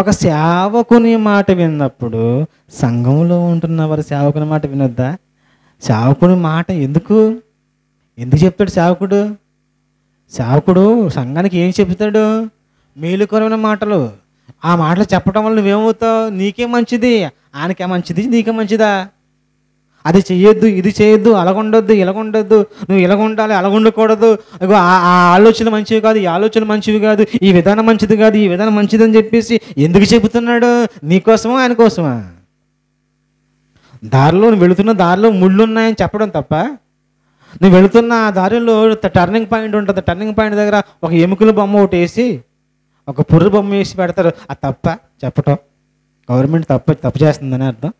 ఒక సేవకుని మాట విన్నప్పుడు సంఘంలో ఉంటున్న వారు సేవకుని మాట వినొద్దా? సేవకుని మాట ఎందుకు చెప్తాడు సేవకుడు? సేవకుడు సంఘానికి ఏం చెప్తాడు? మేలుకరమైన మాటలు. ఆ మాటలు చెప్పడం వల్ల నువ్వేమవుతావు? నీకే మంచిది, ఆయనకే మంచిది, నీకే మంచిదా? అది చెయ్యొద్దు, ఇది చేయొద్దు, అలాగుండొద్దు, ఇలాగుండొద్దు, నువ్వు ఇలాగ ఉండాలి, అలాగ ఉండకూడదు, ఆ ఆలోచనలు మంచివి కాదు, ఈ ఆలోచనలు మంచివి కాదు, ఈ విధానం మంచిది కాదు, ఈ విధానం మంచిది అని చెప్పేసి ఎందుకు చెబుతున్నాడు? నీకోసమా ఆయన కోసమా? నువ్వు వెళుతున్న దారిలో ముళ్ళు ఉన్నాయని చెప్పడం తప్ప, నువ్వు వెళుతున్న ఆ దారిలో టర్నింగ్ పాయింట్ ఉంటుంది, టర్నింగ్ పాయింట్ దగ్గర ఒక ఎముకల బొమ్మ ఒకటి వేసి, ఒక పుర్రు బొమ్మ వేసి పెడతారు. అది తప్ప చెప్పటం? గవర్నమెంట్ తప్పు చేస్తుందని అర్థం.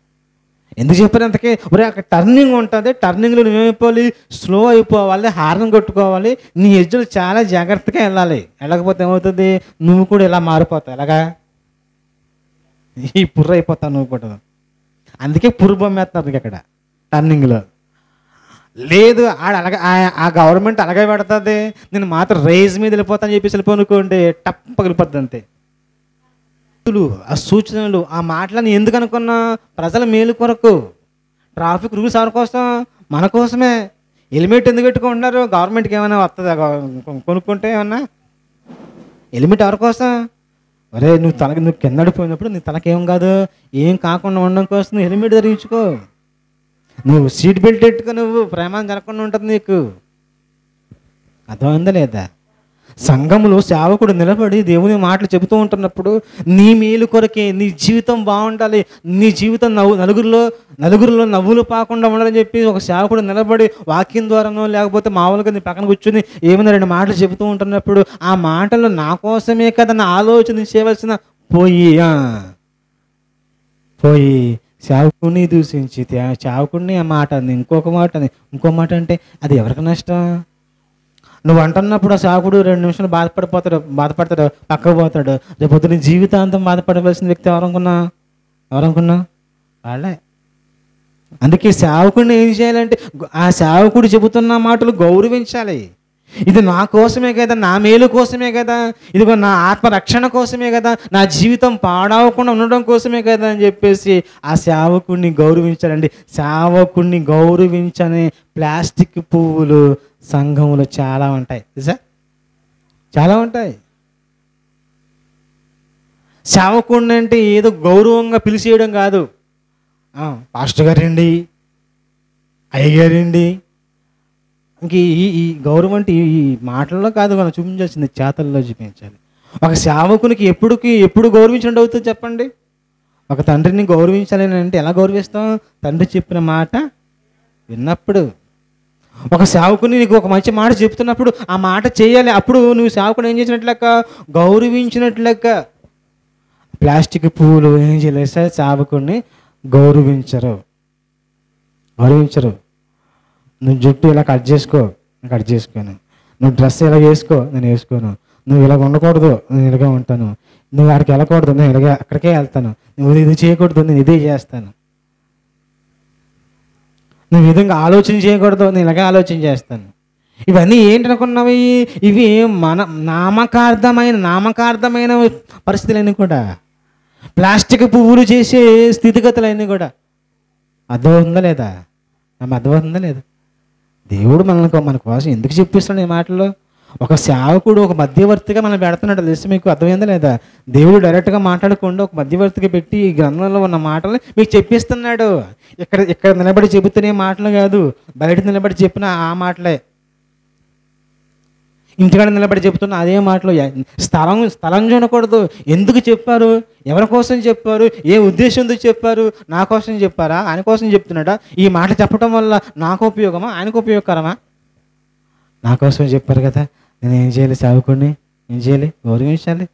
ఎందుకు చెప్పారు అంతకే? ఒరే అక్కడ టర్నింగ్ ఉంటుంది, టర్నింగ్లో నువ్వేమైపోవాలి? స్లో అయిపోవాలి, హార్న్ కొట్టుకోవాలి, నీ ఎడ్జులు చాలా జాగ్రత్తగా వెళ్ళాలి. వెళ్ళకపోతే ఏమవుతుంది? నువ్వు కూడా ఇలా మారిపోతావు. ఎలాగా? ఈ పుర్ర అయిపోతావు నువ్వు కూడా. అందుకే పుర్రు బొమ్మ వేస్తున్నారు ఇక్కడ టర్నింగ్లో. లేదు ఆ గవర్నమెంట్ అలాగే పెడుతుంది, నేను మాత్రం రైజ్ మీద వెళ్ళిపోతాను చెప్పేసి వెళ్ళిపోనుకోండి, టప్ పగిలిపోద్ది అంతే. ఆ సూచనలు, ఆ మాటలను ఎందుకు అనుకున్నా? ప్రజల మేలు కొరకు. ట్రాఫిక్ రూల్స్ ఎవరి కోసం? మన కోసమే. హెల్మెట్ ఎందుకు పెట్టుకుంటున్నారు? గవర్నమెంట్కి ఏమైనా వస్తుందా కొనుక్కుంటే? ఏమన్నా హెల్మెట్ ఎవరి కోసం? అరే నువ్వు కింద పడిపోయినప్పుడు నీ తలకేం కాదు, ఏం కాకుండా ఉండడం కోసం నువ్వు హెల్మెట్ ధరించుకో. నువ్వు సీట్ బెల్ట్ పెట్టుకో, నువ్వు ప్రమాదం జరగకుండా ఉంటుంది నీకు. అర్థమైందా లేదా? సంఘములో సేవకుడు నిలబడి దేవుని మాటలు చెబుతూ ఉంటున్నప్పుడు నీ మేలు కొరకే, నీ జీవితం బాగుండాలి, నీ జీవితం నలుగురిలో నవ్వులు పాకుండా ఉండాలని చెప్పి ఒక సేవకుడు నిలబడి వాక్యం ద్వారానో లేకపోతే మామూలుగా నీ పక్కన కూర్చుని ఏమైనా 2 మాటలు చెబుతూ ఉంటున్నప్పుడు ఆ మాటలు నా కోసమే కదా నా ఆలోచన చేయవలసిన పోయి సేవకుడిని దూషించి సేవకుడిని ఆ మాట అని ఇంకో మాట అంటే అది ఎవరికి నష్టం? నువ్వు అంటున్నప్పుడు ఆ సేవకుడు 2 నిమిషాలు బాధపడతాడు, పక్కకు పోతాడు. రేపు నీ జీవితాంతం బాధపడవలసిన వ్యక్తి ఎవరనుకున్నా? వాళ్ళే. అందుకే సేవకుడిని ఏం చేయాలంటే ఆ సేవకుడు చెబుతున్న మాటలు గౌరవించాలి. ఇది నా కోసమే కదా, నా మేలు కోసమే కదా, ఇదిగో నా ఆత్మరక్షణ కోసమే కదా, నా జీవితం పాడవకుండా ఉండడం కోసమే కదా అని చెప్పేసి ఆ సేవకుడిని గౌరవించాలండి. సేవకుడిని గౌరవించని ప్లాస్టిక్ పువ్వులు సంఘంలో చాలా ఉంటాయి. చాలా ఉంటాయి. సేవకుడిని అంటే ఏదో గౌరవంగా పిలిచేయడం కాదు. పాస్టర్ గారండి, అయ్యగారండి, ఇంక ఈ గౌరవం అంటే ఈ మాటల్లో కాదు, మనం చూపించాల్సింది చేతల్లో చూపించాలి. ఒక సేవకునికి ఎప్పుడు గౌరవించడం అవుతుంది చెప్పండి? ఒక తండ్రిని గౌరవించాలని అంటే ఎలా గౌరవిస్తాం? తండ్రి చెప్పిన మాట విన్నప్పుడు. ఒక సేవకుని నీకు ఒక మంచి మాట చెప్తున్నప్పుడు ఆ మాట చేయాలి. అప్పుడు నువ్వు సేవకుని ఏం చేసినట్లెక్క? గౌరవించినట్లెక్క. ప్లాస్టిక్ పువ్వులు ఏం చేయలేదు సార్, సేవకుడిని గౌరవించరు. నువ్వు జుట్టు ఇలా కట్ చేసుకోను, నువ్వు డ్రెస్ ఇలా వేసుకో, నేను వేసుకోను, నువ్వు ఇలాగ ఉండకూడదు, నేను ఇలాగే ఉంటాను, నువ్వు అక్కడికి వెళ్ళకూడదు, నేను ఇలాగే అక్కడికే వెళ్తాను, నువ్వు ఇది చేయకూడదు, నేను ఇదే చేస్తాను, నువ్వు ఈ విధంగా ఆలోచన చేయకూడదు, నేను ఇలాగే ఆలోచన చేస్తాను. ఇవన్నీ ఏంటనుకున్నవి? ఇవి మన నామకార్థమైన పరిస్థితులన్నీ కూడా, ప్లాస్టిక్ పువ్వులు చేసే స్థితిగతులన్నీ కూడా. అర్థమవుతుందా లేదా? అర్థమవుతుందా లేదా? దేవుడు మన కోసం ఎందుకు చెప్పిస్తున్నాడు ఈ మాటల్లో? ఒక సేవకుడు ఒక మధ్యవర్తిగా మనం పెడుతున్నాడు. తెలుసు మీకు? అర్థమైందా లేదా? దేవుడు డైరెక్ట్గా మాట్లాడకుండా ఒక మధ్యవర్తిగా పెట్టి ఈ గ్రంథంలో ఉన్న మాటలు మీకు చెప్పిస్తున్నాడు. ఇక్కడ నిలబడి చెబుతున్న మాటలు కాదు, బయట నిలబడి చెప్పిన ఆ మాటలే. ఇంటికాడ నిలబడి చెప్తున్న అదే మాటలు. స్థలం చూడకూడదు. ఎందుకు చెప్పారు? ఎవరి కోసం చెప్పారు? ఏ ఉద్దేశంతో చెప్పారు? నా కోసం చెప్పారా? ఆయన కోసం చెప్తున్నాడా? ఈ మాట చెప్పడం వల్ల నాకు ఉపయోగమా, ఆయనకు ఉపయోగకరమా? నా కోసం చెప్పారు కదా, నేను ఏం చేయాలి? సేవకుడిని ఏం చేయాలి? గౌరవించాలి,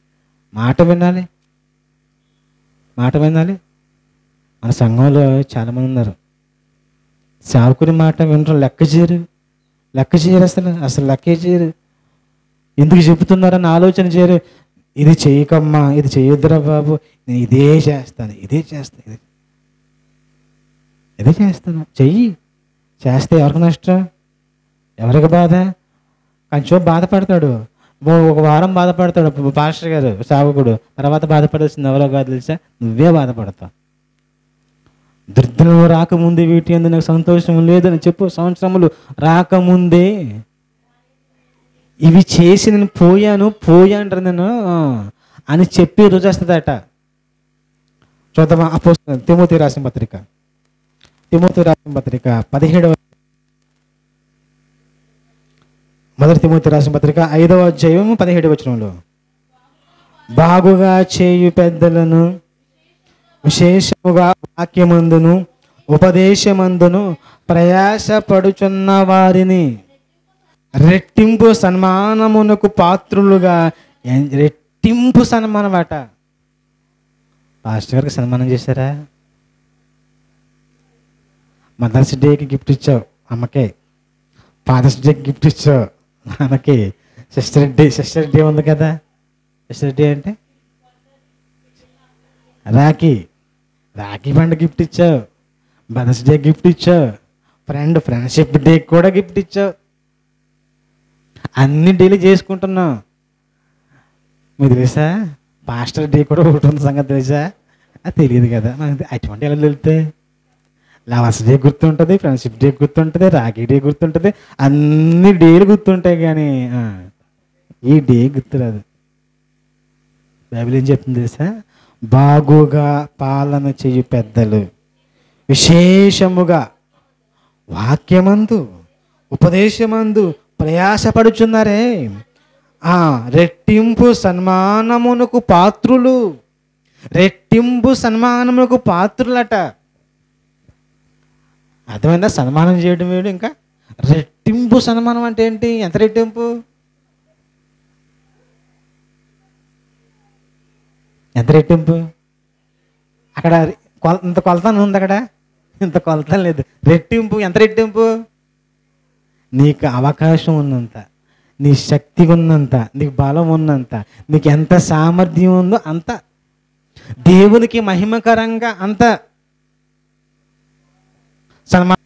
మాట వినాలి. మన సంఘంలో చాలామంది ఉన్నారు, సేవకుని మాట వినరు, లెక్క చేయరు, అసలు లెక్కే చేయరు. ఎందుకు చెబుతున్నారని ఆలోచన చేయరు. ఇది చేయకమ్మా, ఇది చేయొద్దురా బాబు, నేను ఇదే చేస్తాను. చెయ్యి. చేస్తే ఎవరికి నష్టం? ఎవరికి బాధ? కొంచెం బాధపడతాడు. ఒక వారం బాధపడతాడు పాస్టర్ గారు సేవకుడు, తర్వాత బాధపడాల్సింది ఎవరో కాదు తెలుసా, నువ్వే బాధపడతావు. దుర్దినము రాకముందే వీటి అందు నాకు సంతోషం లేదని చెప్పు. సంవత్సరములు రాకముందే ఇవి చేసి నేను పోయా అంటారు నేను అని చెప్పి రోజు వస్తుందట. చూద్దామా తిమోతి రాసిన పత్రిక 17వ మొదటి తిమోతి రాసిన పత్రిక 5వ అధ్యాయం 17వ వచనంలో, బాగుగా చేయు పెద్దలను విశేషముగా వాక్యమందును ఉపదేశమందును ప్రయాసపడుచున్న వారిని రెట్టింపు సన్మానమునకు పాత్రులుగా. రెట్టింపు సన్మానం అట. పాస్టర్ గారికి సన్మానం చేశారా? మదర్స్ డేకి గిఫ్ట్ ఇచ్చావు అమ్మకే, ఫాదర్స్ డేకి గిఫ్ట్ ఇచ్చావు నాన్నకి, సిస్టర్ డే ఉంది కదా, సిస్టర్ డే అంటే రాఖీ పండుగ గిఫ్ట్ ఇచ్చావు, మదర్స్ డే గిఫ్ట్ ఇచ్చావు, ఫ్రెండ్షిప్ డే కూడా గిఫ్ట్ ఇచ్చావు. అన్ని డేలు చేసుకుంటున్నావు. మీకు తెలుసా పాస్టర్ డే కూడా ఒకటి ఉంది సంగతి తెలుసా? అది తెలియదు కదా మనకి. అటువంటి ఎలా తెలుస్తాయి? లవర్స్ డే గుర్తుంటుంది, ఫ్రెండ్షిప్ డే గుర్తుంటుంది, రాఖీ డే గుర్తుంటుంది, అన్ని డేలు గుర్తుంటాయి. కానీ ఈ డే గుర్తురాదు. బైబిల్ ఏం చెప్తుంది తెలుసా? బాగుగా పాలన చేయు పెద్దలు విశేషముగా వాక్యమందు ఉపదేశమందు ప్రయాసపడుచున్నారే రెట్టింపు సన్మానమునకు పాత్రులు. రెట్టింపు సన్మానమునకు పాత్రులట. అర్థమైందా? సన్మానం చేయడం వేడు, ఇంకా రెట్టింపు సన్మానం అంటే ఏంటి? ఎంత రెట్టింపు? ఎంత రెట్టింపు? అక్కడ ఇంత కొలత ఉంది, అక్కడ ఇంత కొలత లేదు. రెట్టింపు ఎంత రెట్టింపు? నీకు అవకాశం ఉన్నంత, నీ శక్తి ఉన్నంత, నీకు బలం ఉన్నంత, నీకు ఎంత సామర్థ్యం ఉందో అంత, దేవునికి మహిమకరంగా అంత సన్మానం.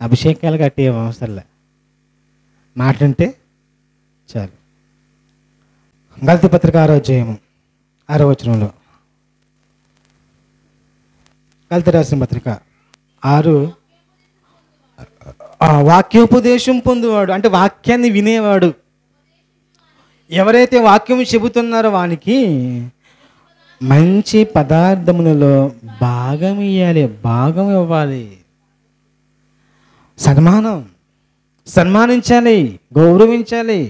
అభిషేకాలు కట్టే అవసరంలే, మాటంటే చాలు. గలతీ పత్రిక 6వ అధ్యాయము 6వ వచనంలో, గలతీ రాసిన పత్రిక 6, వాక్యోపదేశం పొందువాడు అంటే వాక్యాన్ని వినేవాడు. ఎవరైతే వాక్యం చెబుతున్నారో వానికి మంచి పదార్థములలో భాగం ఇవ్వాలి. సన్మానించాలి, గౌరవించాలి.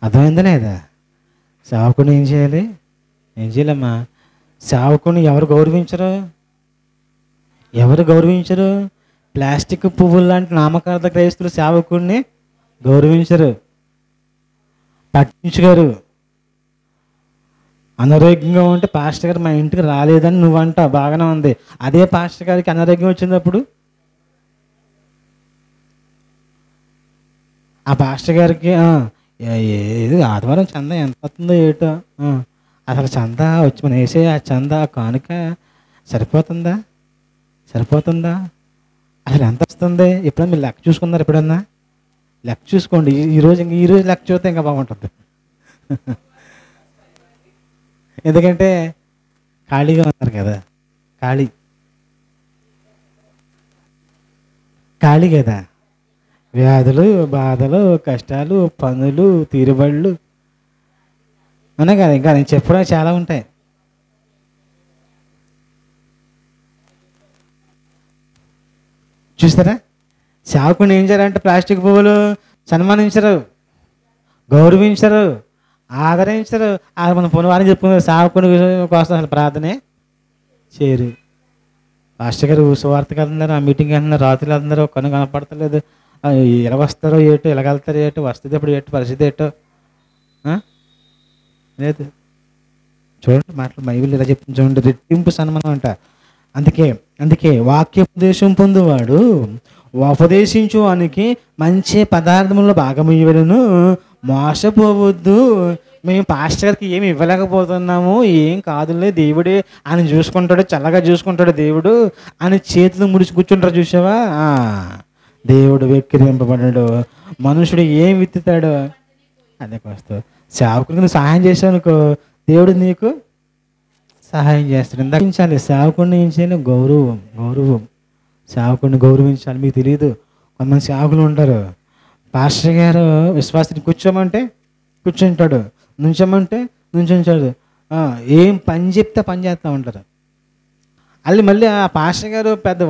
అర్థమైందా లేదా? సేవకుని ఏం చేయాలమ్మా? సేవకుని ఎవరు గౌరవించరు? ప్లాస్టిక్ పువ్వులు లాంటి నామకార్థ క్రైస్తులు సేవకుడిని గౌరవించరు, పట్టించుకోరు. అనారోగ్యంగా ఉంటే పాస్టర్ గారు మా ఇంటికి రాలేదని నువ్వంట, బాగానే ఉంది. అదే పాస్టర్ గారికి అనారోగ్యం వచ్చినప్పుడు ఆ పాస్టర్ గారికి ఏది ఆదివారం చందా ఎంత వస్తుందో ఏటో, అసలు చందా వచ్చి మనం వేసే ఆ చందా కానుక సరిపోతుందా? అసలు ఎంత వస్తుంది? ఎప్పుడన్నా మీరు లెక్క చూసుకున్నారు? ఎప్పుడన్నా లెక్క చూసుకోండి. ఈరోజు లెక్క చూస్తే ఇంకా బాగుంటుంది. ఎందుకంటే ఖాళీగా ఉన్నారు కదా, ఖాళీ కదా. వ్యాధులు, బాధలు, కష్టాలు, పనులు, తీరుబళ్ళు అనే కదా. ఇంకా నేను చెప్పడం చాలా ఉంటాయి. చూస్తారా? సేవకుని ఏం చేయాలంటే ప్లాస్టిక్ పువ్వులు సన్మానించరు, గౌరవించరు, ఆదరించరు. మనం పునవారం చెప్పుకున్నారు, సేవకుని కోసం అసలు ప్రార్థనే చేయరు. పాస్టర్ గారు సువార్తకి వెళ్తున్నారు, ఆ మీటింగ్కి వెళ్తున్నారు, రాత్రులు వెళ్తున్నారు, కనపడతలేదు. ఎలా వస్తారో ఏటో, ఎలాగెళ్తారో ఏటో, వస్తుంది ఎప్పుడు ఏటో, పరిస్థితి ఏటో లేదు. చూడండి మాటలు బైబిల్ ఇలా చెప్తుంది చూడండి, రెట్టింపు సన్మానం అంట. అందుకే వాక్యోపదేశం పొందువాడు ఉపదేశించు వానికి మంచి పదార్థంలో భాగం ఇవ్వలను, మోసపోవద్దు. మేము పాస్టర్ గారికి ఏమి ఇవ్వలేకపోతున్నాము, ఏం కాదులే, దేవుడే ఆయన చూసుకుంటాడు, చల్లగా చూసుకుంటాడు దేవుడు అని చేతులు ముడిచి కూర్చుంటారు. చూసావా? దేవుడు వెక్కిరింపబడ్డాడు. మనుషుడు ఏం విత్తుతాడో అదే వస్తావు. సేవకునికి నువ్వు సహాయం చేసావు అనుకో, దేవుడు నీకు సహాయం చేస్తాడు. ఇందాక సేవకుడిని ఏం చేయాలి? గౌరవం. సేవకుడిని గౌరవించాలి. మీకు తెలియదు, కొంతమంది సేవకులు ఉంటారు, పాస్టర్ గారు విశ్వాసాన్ని కూర్చోమంటే కూర్చుంటాడు, నుంచోమంటే నుంచుంటాడు, ఏం పని చెప్తే పని చేస్తూ ఉంటారు. మళ్ళీ ఆ పాస్టర్ గారు పెద్ద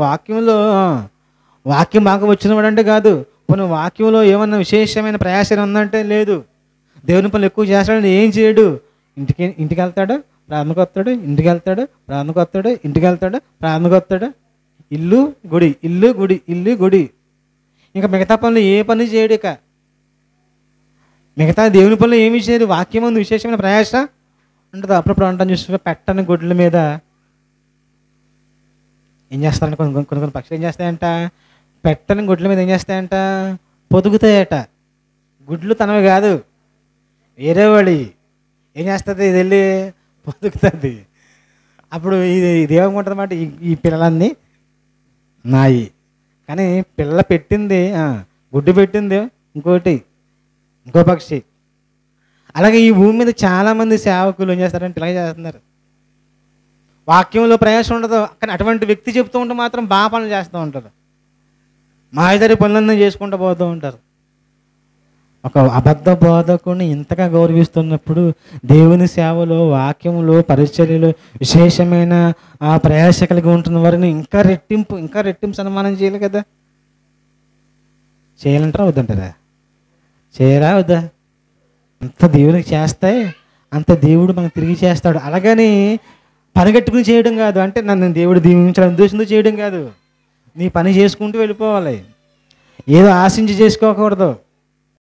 వాక్యం బాగా వచ్చినవాడు అంటే కాదు, కొన్ని వాక్యంలో ఏమన్నా విశేషమైన ప్రయాసం ఉందంటే లేదు. దేవుని పనులు ఎక్కువ చేస్తాడని ఏం చేయడు. ఇంటికి వెళ్తాడు, ప్రార్థనకు వస్తాడు, ఇంటికి వెళ్తాడు, ప్రార్థనకు వస్తాడు, ఇంటికి వెళ్తాడు, ప్రార్థనకు వస్తాడు. ఇల్లు గుడి, ఇల్లు గుడి, ఇల్లు గుడి. ఇంకా మిగతా పనులు ఏ పని చేయడు. ఇక మిగతా దేవుని పనులు ఏమి చేయడు. వాక్యం ఉంది, విశేషమైన ప్రయాస ఉంటుంది. అప్పుడప్పుడు అంటాను చూస్తే పెట్టని గుడ్ల మీద ఏం చేస్తారంటే కొన్ని పక్షులు ఏం చేస్తాయంట, పెట్టని గుడ్ల మీద ఏం చేస్తాయంట, పొదుగుతాయట. గుడ్లు తనవి కాదు, వేరే వాడి. ఏం చేస్తుంది? ఇది వెళ్ళి పొదుగుతుంది. అప్పుడు ఇది ఏమనుకుంటుంది అన్నమాట, ఈ పిల్లలన్నీ నాయి. కానీ పిల్ల పెట్టింది, గుడ్డు పెట్టింది ఇంకో పక్షి. అలాగే ఈ భూమి మీద చాలామంది సేవకులు ఏం చేస్తారంటే ఇలాగే చేస్తున్నారు. వాక్యంలో ప్రయాసం ఉండదు, కానీ అటువంటి వ్యక్తి చెప్తూ ఉంటే మాత్రం బాగా పనులు చేస్తూ ఉంటారు. మాయదారి పనులన్నీ చేసుకుంటూ పోతూ ఉంటారు. ఒక అబద్ధ బోధకుని ఇంతగా గౌరవిస్తున్నప్పుడు దేవుని సేవలో, వాక్యంలో, పరిచర్యలో విశేషమైన ప్రయాస కలిగి ఉంటున్న వారిని ఇంకా రెట్టింపు సన్మానం చేయాలి కదా. చేయాలంటారా వద్దంటారా? చేయరా వద్దా? అంత దేవునికి చేస్తే అంత దేవుడు మనకు తిరిగి చేస్తాడు. అలాగని పనిగట్టుకుని చేయడం కాదు, అంటే నన్ను దేవుడు దీవించాలని ఉద్దేశంతో చేయడం కాదు. నీ పని చేసుకుంటూ వెళ్ళిపోవాలి, ఏదో ఆశించి చేసుకోకూడదు.